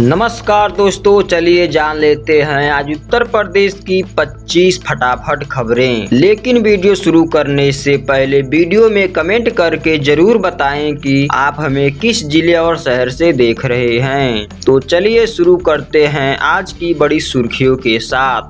नमस्कार दोस्तों, चलिए जान लेते हैं आज उत्तर प्रदेश की 25 फटाफट खबरें। लेकिन वीडियो शुरू करने से पहले वीडियो में कमेंट करके जरूर बताएं कि आप हमें किस जिले और शहर से देख रहे हैं। तो चलिए शुरू करते हैं आज की बड़ी सुर्खियों के साथ।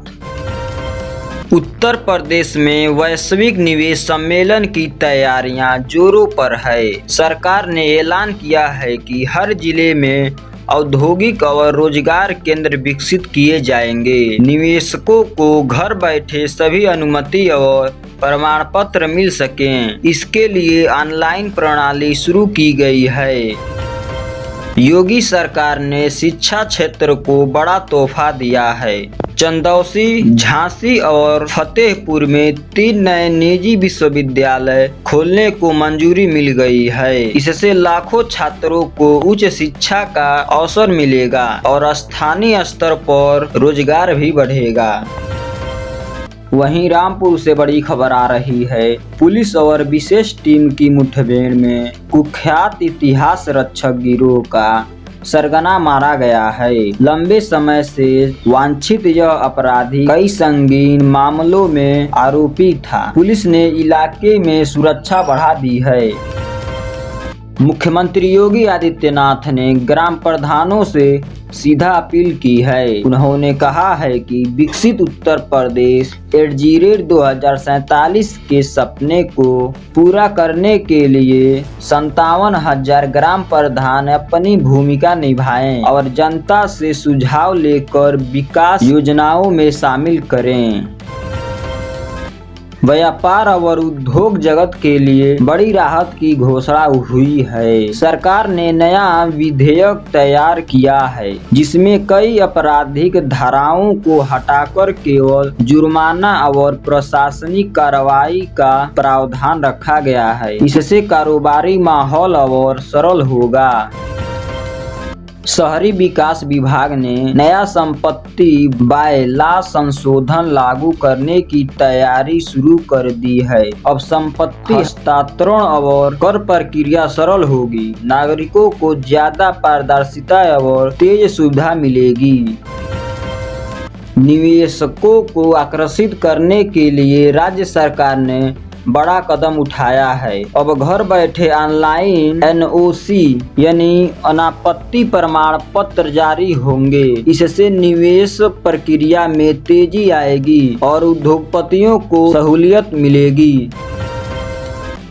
उत्तर प्रदेश में वैश्विक निवेश सम्मेलन की तैयारियां जोरों पर है। सरकार ने ऐलान किया है कि हर जिले में औद्योगिक और रोजगार केंद्र विकसित किए जाएंगे। निवेशकों को घर बैठे सभी अनुमति और प्रमाण पत्र मिल सकें, इसके लिए ऑनलाइन प्रणाली शुरू की गई है। योगी सरकार ने शिक्षा क्षेत्र को बड़ा तोहफा दिया है। चंदौसी, झांसी और फतेहपुर में 3 नए निजी विश्वविद्यालय खोलने को मंजूरी मिल गई है। इससे लाखों छात्रों को उच्च शिक्षा का अवसर मिलेगा और स्थानीय स्तर पर रोजगार भी बढ़ेगा। वहीं रामपुर से बड़ी खबर आ रही है। पुलिस और विशेष टीम की मुठभेड़ में कुख्यात इतिहास रक्षक गिरोह का सरगना मारा गया है। लंबे समय से वांछित यह अपराधी कई संगीन मामलों में आरोपी था। पुलिस ने इलाके में सुरक्षा बढ़ा दी है। मुख्यमंत्री योगी आदित्यनाथ ने ग्राम प्रधानों से सीधा अपील की है। उन्होंने कहा है कि विकसित उत्तर प्रदेश @ 2047 के सपने को पूरा करने के लिए 57,000 ग्राम प्रधान अपनी भूमिका निभाएं और जनता से सुझाव लेकर विकास योजनाओं में शामिल करें। व्यापार और उद्योग जगत के लिए बड़ी राहत की घोषणा हुई है। सरकार ने नया विधेयक तैयार किया है, जिसमें कई आपराधिक धाराओं को हटाकर केवल जुर्माना और प्रशासनिक कार्रवाई का प्रावधान रखा गया है। इससे कारोबारी माहौल और सरल होगा। शहरी विकास विभाग ने नया संपत्ति बायला संशोधन लागू करने की तैयारी शुरू कर दी है। अब संपत्ति हस्तांतरण और कर प्रक्रिया सरल होगी। नागरिकों को ज्यादा पारदर्शिता और तेज सुविधा मिलेगी। निवेशकों को आकर्षित करने के लिए राज्य सरकार ने बड़ा कदम उठाया है। अब घर बैठे ऑनलाइन NOC यानी अनापत्ति प्रमाण पत्र जारी होंगे। इससे निवेश प्रक्रिया में तेजी आएगी और उद्योगपतियों को सहूलियत मिलेगी।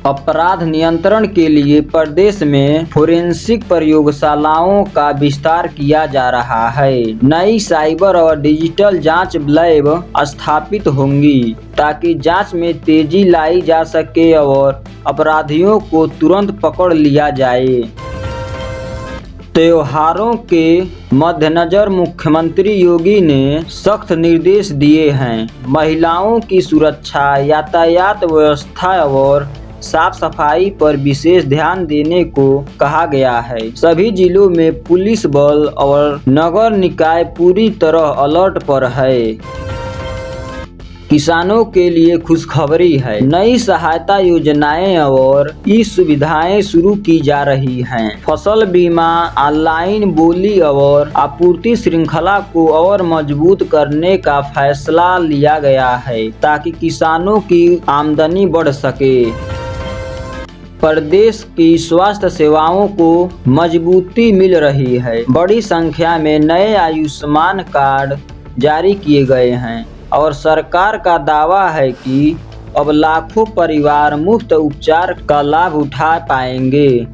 अपराध नियंत्रण के लिए प्रदेश में फोरेंसिक प्रयोगशालाओं का विस्तार किया जा रहा है। नई साइबर और डिजिटल जांच लैब स्थापित होंगी ताकि जांच में तेजी लाई जा सके और अपराधियों को तुरंत पकड़ लिया जाए। त्योहारों के मद्देनजर मुख्यमंत्री योगी ने सख्त निर्देश दिए हैं। महिलाओं की सुरक्षा, यातायात व्यवस्था और साफ सफाई पर विशेष ध्यान देने को कहा गया है। सभी जिलों में पुलिस बल और नगर निकाय पूरी तरह अलर्ट पर है। किसानों के लिए खुशखबरी है। नई सहायता योजनाएं और सुविधाएं शुरू की जा रही हैं। फसल बीमा, ऑनलाइन बोली और आपूर्ति श्रृंखला को और मजबूत करने का फैसला लिया गया है ताकि किसानों की आमदनी बढ़ सके। प्रदेश की स्वास्थ्य सेवाओं को मजबूती मिल रही है। बड़ी संख्या में नए आयुष्मान कार्ड जारी किए गए हैं और सरकार का दावा है कि अब लाखों परिवार मुफ्त उपचार का लाभ उठा पाएंगे।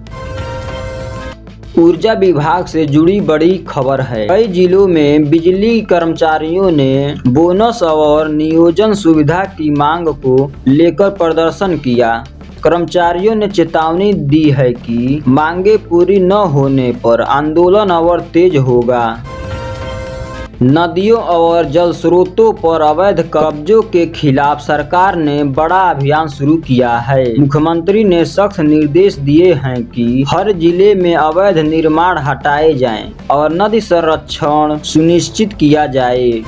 ऊर्जा विभाग से जुड़ी बड़ी खबर है। कई जिलों में बिजली कर्मचारियों ने बोनस और नियोजन सुविधा की मांग को लेकर प्रदर्शन किया। कर्मचारियों ने चेतावनी दी है कि मांगे पूरी न होने पर आंदोलन और तेज होगा। नदियों और जल स्रोतों पर अवैध कब्जों के खिलाफ सरकार ने बड़ा अभियान शुरू किया है। मुख्यमंत्री ने सख्त निर्देश दिए हैं कि हर जिले में अवैध निर्माण हटाए जाएं और नदी संरक्षण सुनिश्चित किया जाए।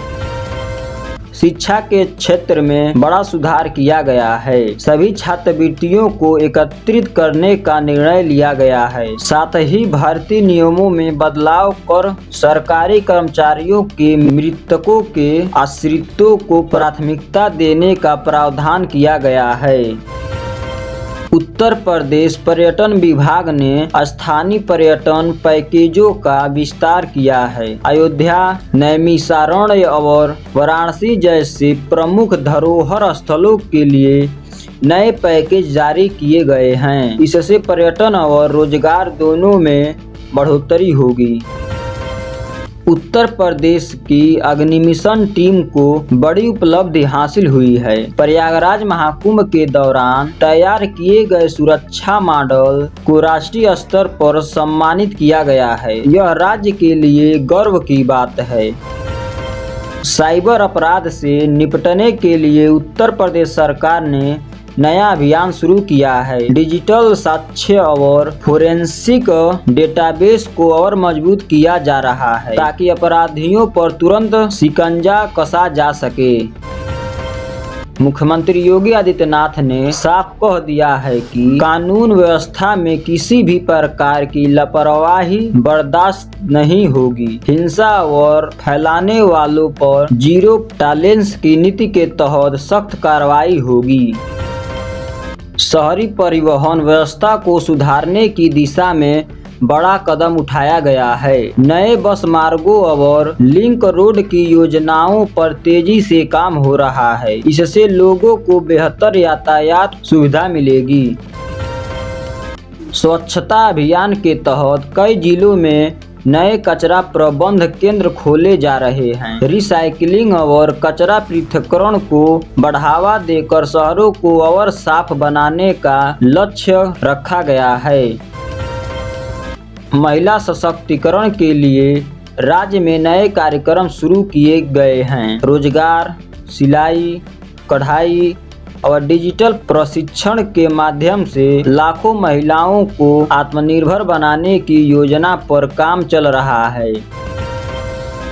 शिक्षा के क्षेत्र में बड़ा सुधार किया गया है। सभी छात्रवृत्तियों को एकत्रित करने का निर्णय लिया गया है। साथ ही भर्ती नियमों में बदलाव कर सरकारी कर्मचारियों के मृतकों के आश्रितों को प्राथमिकता देने का प्रावधान किया गया है। उत्तर प्रदेश पर्यटन विभाग ने स्थानीय पर्यटन पैकेजों का विस्तार किया है। अयोध्या, नैमिषारण्य और वाराणसी जैसे प्रमुख धरोहर स्थलों के लिए नए पैकेज जारी किए गए हैं। इससे पर्यटन और रोजगार दोनों में बढ़ोतरी होगी। उत्तर प्रदेश की अग्निमिशन टीम को बड़ी उपलब्धि हासिल हुई है। प्रयागराज महाकुंभ के दौरान तैयार किए गए सुरक्षा मॉडल को राष्ट्रीय स्तर पर सम्मानित किया गया है। यह राज्य के लिए गर्व की बात है। साइबर अपराध से निपटने के लिए उत्तर प्रदेश सरकार ने नया अभियान शुरू किया है। डिजिटल साक्ष्य और फोरेंसिक डेटाबेस को और मजबूत किया जा रहा है ताकि अपराधियों पर तुरंत शिकंजा कसा जा सके। मुख्यमंत्री योगी आदित्यनाथ ने साफ कह दिया है कि कानून व्यवस्था में किसी भी प्रकार की लापरवाही बर्दाश्त नहीं होगी। हिंसा और फैलाने वालों पर जीरो टॉलरेंस की नीति के तहत सख्त कार्रवाई होगी। शहरी परिवहन व्यवस्था को सुधारने की दिशा में बड़ा कदम उठाया गया है। नए बस मार्गों और लिंक रोड की योजनाओं पर तेजी से काम हो रहा है। इससे लोगों को बेहतर यातायात सुविधा मिलेगी। स्वच्छता अभियान के तहत कई जिलों में नए कचरा प्रबंध केंद्र खोले जा रहे हैं। रिसाइकलिंग और कचरा पृथक्करण को बढ़ावा देकर शहरों को और साफ बनाने का लक्ष्य रखा गया है। महिला सशक्तिकरण के लिए राज्य में नए कार्यक्रम शुरू किए गए हैं। रोजगार, सिलाई, कढ़ाई और डिजिटल प्रशिक्षण के माध्यम से लाखों महिलाओं को आत्मनिर्भर बनाने की योजना पर काम चल रहा है।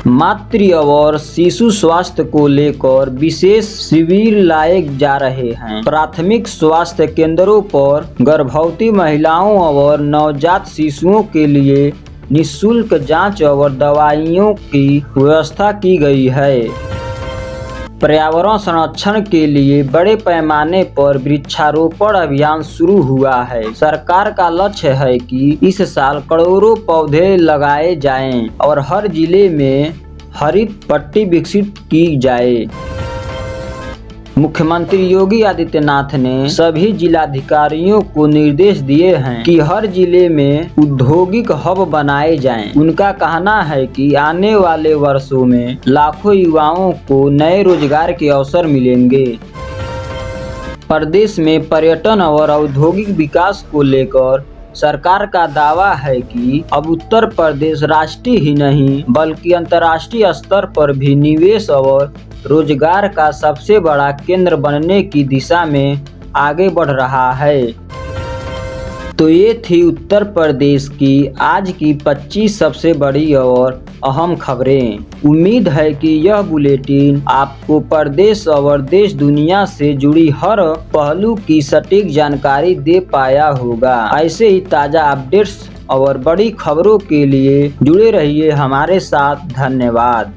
मातृ और शिशु स्वास्थ्य को लेकर विशेष शिविर लाए जा रहे हैं। प्राथमिक स्वास्थ्य केंद्रों पर गर्भवती महिलाओं और नवजात शिशुओं के लिए निःशुल्क जांच और दवाइयों की व्यवस्था की गई है। पर्यावरण संरक्षण के लिए बड़े पैमाने पर वृक्षारोपण अभियान शुरू हुआ है। सरकार का लक्ष्य है कि इस साल करोड़ों पौधे लगाए जाएं और हर जिले में हरित पट्टी विकसित की जाए। मुख्यमंत्री योगी आदित्यनाथ ने सभी जिलाधिकारियों को निर्देश दिए हैं कि हर जिले में औद्योगिक हब बनाए जाएं। उनका कहना है कि आने वाले वर्षों में लाखों युवाओं को नए रोजगार के अवसर मिलेंगे। प्रदेश में पर्यटन और औद्योगिक विकास को लेकर सरकार का दावा है कि अब उत्तर प्रदेश राष्ट्रीय ही नहीं बल्कि अंतर्राष्ट्रीय स्तर पर भी निवेश और रोजगार का सबसे बड़ा केंद्र बनने की दिशा में आगे बढ़ रहा है। तो ये थी उत्तर प्रदेश की आज की 25 सबसे बड़ी और अहम खबरें। उम्मीद है कि यह बुलेटिन आपको प्रदेश और देश दुनिया से जुड़ी हर पहलू की सटीक जानकारी दे पाया होगा। ऐसे ही ताज़ा अपडेट्स और बड़ी खबरों के लिए जुड़े रहिए हमारे साथ। धन्यवाद।